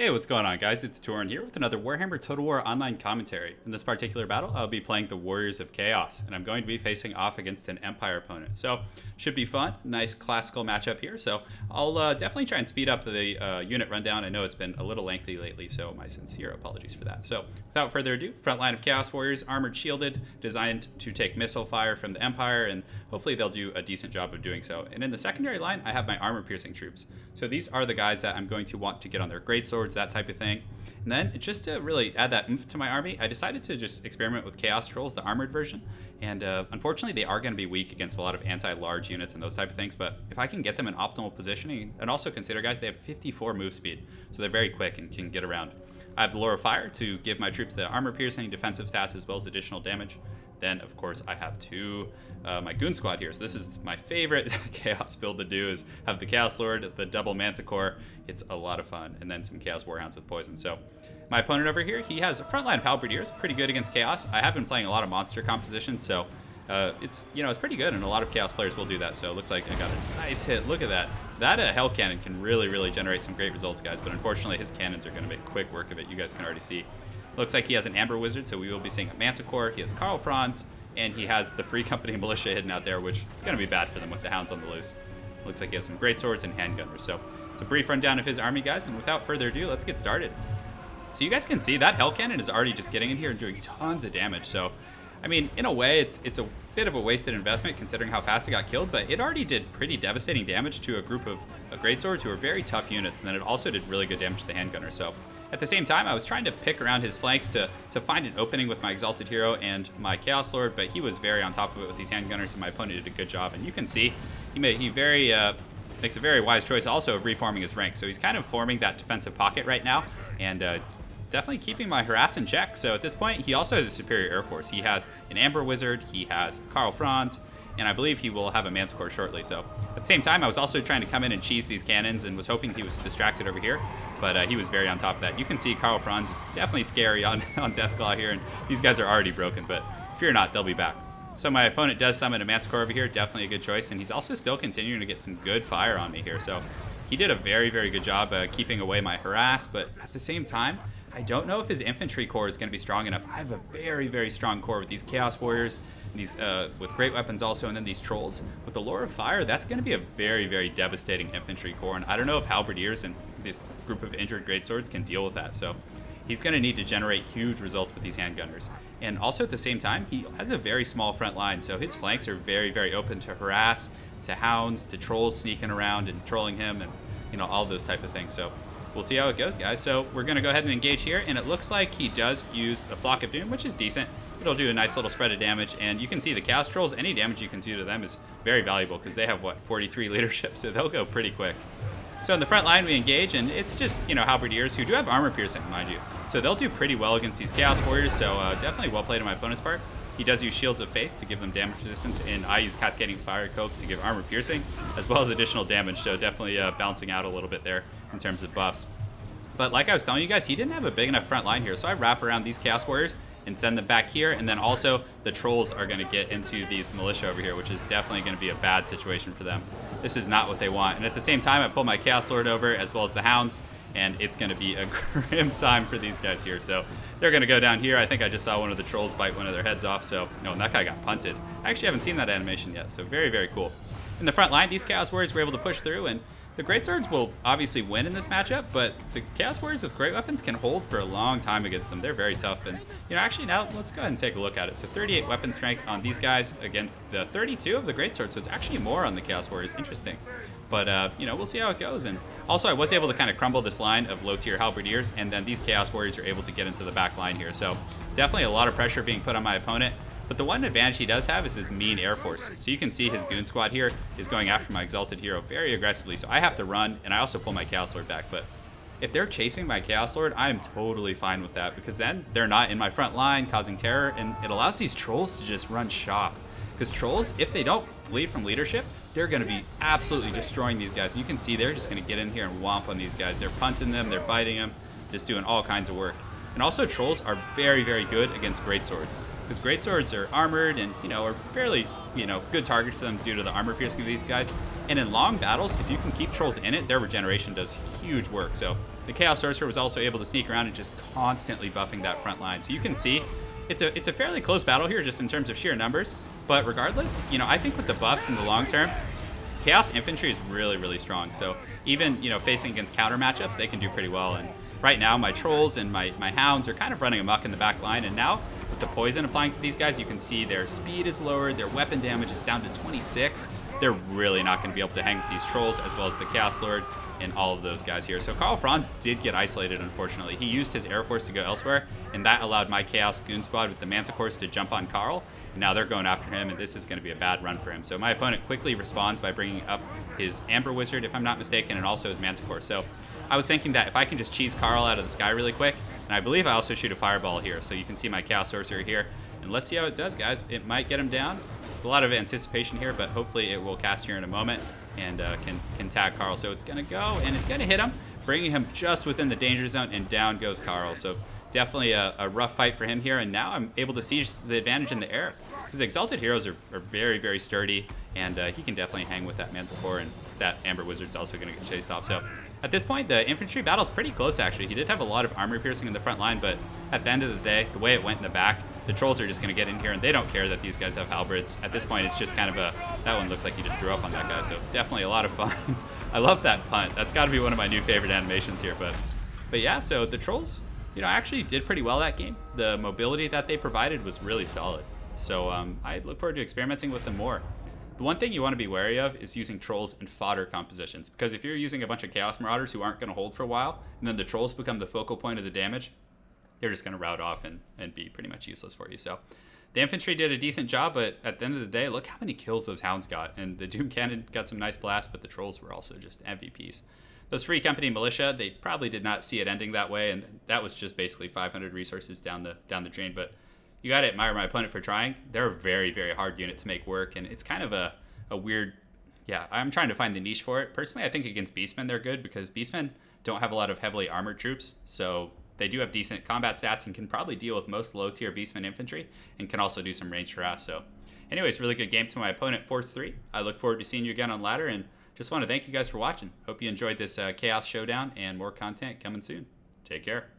Hey, what's going on, guys? It's Torin here with another Warhammer Total War online commentary. In this particular battle, I'll be playing the Warriors of Chaos, and I'm going to be facing off against an Empire opponent. So, should be fun. Nice classical matchup here. So, I'll definitely try and speed up the unit rundown. I know it's been a little lengthy lately, so my sincere apologies for that. So, without further ado, front line of Chaos Warriors, armored, shielded, designed to take missile fire from the Empire, and hopefully they'll do a decent job of doing so. And in the secondary line, I have my armor-piercing troops. So, these are the guys that I'm going to want to get on their greatswords, that type of thing. And then, just to really add that oomph to my army, I decided to just experiment with Chaos Trolls, the armored version. And unfortunately, they are going to be weak against a lot of anti-large units and those type of things. But if I can get them in optimal positioning, and also consider, guys, they have 54 move speed. So they're very quick and can get around. I have the Lure of Fire to give my troops the armor-piercing, defensive stats, as well as additional damage. Then, of course, I have my Goon Squad here. So this is my favorite Chaos build to do, is have the Chaos Lord, the double Manticore. It's a lot of fun. And then some Chaos Warhounds with poison. So my opponent over here, he has a front line of Halberdiers, pretty good against Chaos. I have been playing a lot of monster compositions, so it's pretty good, and a lot of Chaos players will do that. So it looks like I got a nice hit. Look at that. That Hell Cannon can really generate some great results, guys. But unfortunately, his cannons are going to make quick work of it. You guys can already see. Looks like he has an Amber Wizard, so we will be seeing a Manticore. He has Karl Franz, and he has the Free Company Militia hidden out there, which is going to be bad for them with the Hounds on the loose. Looks like he has some great swords and handgunners. So it's a brief rundown of his army, guys, and without further ado, let's get started. So you guys can see that Hell Cannon is already just getting in here and doing tons of damage. So, I mean, in a way, it's a bit of a wasted investment considering how fast it got killed, but it already did pretty devastating damage to a group of greatswords who are very tough units, and then it also did really good damage to the handgunner. So at the same time, I was trying to pick around his flanks to find an opening with my Exalted Hero and my Chaos Lord, but he was very on top of it with these handgunners, and my opponent did a good job. And you can see he makes a very wise choice also of reforming his rank. So he's kind of forming that defensive pocket right now, and definitely keeping my harass in check. So at this point, he also has a superior air force. He has an Amber Wizard, he has Karl Franz, and I believe he will have a Manticore shortly. So at the same time, I was also trying to come in and cheese these cannons and was hoping he was distracted over here, but he was very on top of that. You can see Karl Franz is definitely scary on Deathclaw here, and these guys are already broken, but fear not, they'll be back. So my opponent does summon a Manticore over here, definitely a good choice, and he's also still continuing to get some good fire on me here. So he did a very good job keeping away my harass, but at the same time, I don't know if his infantry core is going to be strong enough. I have a very strong core with these Chaos Warriors, these with great weapons also, and then these Trolls. With the Lure of Fire, that's going to be a very devastating infantry core, and I don't know if Halberdiers and this group of injured greatswords can deal with that. So he's going to need to generate huge results with these handgunners. And also at the same time, he has a very small front line, so his flanks are very open to harass, to hounds, to trolls sneaking around and trolling him, and all those type of things. So we'll see how it goes, guys. So we're going to go ahead and engage here, and it looks like he does use the Flock of Doom, which is decent. It'll do a nice little spread of damage, and you can see the Chaos Trolls, any damage you can do to them is very valuable because they have, 43 leadership, so they'll go pretty quick. So in the front line, we engage, and it's just, Halberdiers who do have armor piercing, mind you. So they'll do pretty well against these Chaos Warriors, so definitely well played on my opponent's part. He does use Shields of Faith to give them damage resistance, and I use Cascading Fire Cope to give armor piercing, as well as additional damage, so definitely bouncing out a little bit there in terms of buffs. But like I was telling you guys, he didn't have a big enough front line here, so I wrap around these Chaos Warriors and send them back here, and then also the Trolls are going to get into these militia over here, which is definitely going to be a bad situation for them. This is not what they want, and at the same time, I pull my Chaos Lord over, as well as the Hounds, and it's going to be a grim time for these guys here. So they're going to go down here. I think I just saw one of the Trolls bite one of their heads off, so no, and that guy got punted. I actually haven't seen that animation yet, so very cool. In the front line, these Chaos Warriors were able to push through, and the Greatswords will obviously win in this matchup, but the Chaos Warriors with great weapons can hold for a long time against them. They're very tough, and actually now let's go ahead and take a look at it. So 38 weapon strength on these guys against the 32 of the Greatswords, so it's actually more on the Chaos Warriors. Interesting. But, we'll see how it goes. And also, I was able to kind of crumble this line of low-tier Halberdiers, and then these Chaos Warriors are able to get into the back line here. So definitely a lot of pressure being put on my opponent. But the one advantage he does have is his mean Air Force. So you can see his Goon Squad here is going after my Exalted Hero very aggressively. So I have to run, and I also pull my Chaos Lord back. But if they're chasing my Chaos Lord, I'm totally fine with that, because then they're not in my front line causing terror, and it allows these Trolls to just run shop. Because Trolls, if they don't flee from leadership, they're going to be absolutely destroying these guys. And you can see they're just going to get in here and womp on these guys. They're punting them, they're biting them, just doing all kinds of work. And also, Trolls are very good against Greatswords, because Greatswords are armored and, are fairly, good targets for them due to the armor piercing of these guys. And in long battles, if you can keep Trolls in it, their regeneration does huge work. So the Chaos Sorcerer was also able to sneak around and just constantly buffing that front line. So you can see it's a fairly close battle here just in terms of sheer numbers. But regardless, you know, I think with the buffs in the long term, Chaos Infantry is really, really strong. So even, you know, facing against counter matchups, they can do pretty well. And right now, my Trolls and my Hounds are kind of running amok in the back line. And now, with the poison applying to these guys, you can see their speed is lowered, their weapon damage is down to 26. They're really not going to be able to hang with these Trolls, as well as the Chaos Lord and all of those guys here. So Karl Franz did get isolated, unfortunately. He used his Air Force to go elsewhere, and that allowed my Chaos Goon Squad with the Manticores to jump on Karl. And now they're going after him, and this is going to be a bad run for him. So my opponent quickly responds by bringing up his Amber Wizard, if I'm not mistaken, and also his Manticore. So I was thinking that if I can just cheese Karl out of the sky really quick, and I believe I also shoot a Fireball here. So you can see my Chaos Sorcerer here. And let's see how it does, guys. It might get him down. A lot of anticipation here, but hopefully it will cast here in a moment and can tag Karl. So it's going to go, and it's going to hit him, bringing him just within the danger zone, and down goes Karl. So definitely a rough fight for him here, and now I'm able to siege the advantage in the air. Because the Exalted Heroes are very, very sturdy, and he can definitely hang with that Manticore, and that Amber Wizard's also going to get chased off. So at this point, the infantry battle's pretty close, actually. He did have a lot of armor piercing in the front line, but at the end of the day, the way it went in the back, the Trolls are just going to get in here, and they don't care that these guys have halberds. At this point, it's just kind of that one looks like he just threw up on that guy, so definitely a lot of fun. I love that punt. That's got to be one of my new favorite animations here, but yeah, so the Trolls, you know, actually did pretty well that game. The mobility that they provided was really solid. So I look forward to experimenting with them more. The one thing you want to be wary of is using Trolls in fodder compositions, because if you're using a bunch of Chaos Marauders who aren't going to hold for a while, and then the Trolls become the focal point of the damage, they're just going to rout off and be pretty much useless for you. So the infantry did a decent job, but at the end of the day, look how many kills those Hounds got. And the Doom Cannon got some nice blasts, but the Trolls were also just MVPs. Those Free Company Militia, they probably did not see it ending that way, and that was just basically 500 resources down the drain. But you got to admire my opponent for trying. They're a very, very hard unit to make work, and it's kind of a weird... Yeah, I'm trying to find the niche for it. Personally, I think against Beastmen they're good, because Beastmen don't have a lot of heavily armored troops, so they do have decent combat stats and can probably deal with most low-tier Beastmen infantry, and can also do some ranged harass. So anyways, really good game to my opponent, Force 3. I look forward to seeing you again on ladder, and just want to thank you guys for watching. Hope you enjoyed this Chaos Showdown, and more content coming soon. Take care.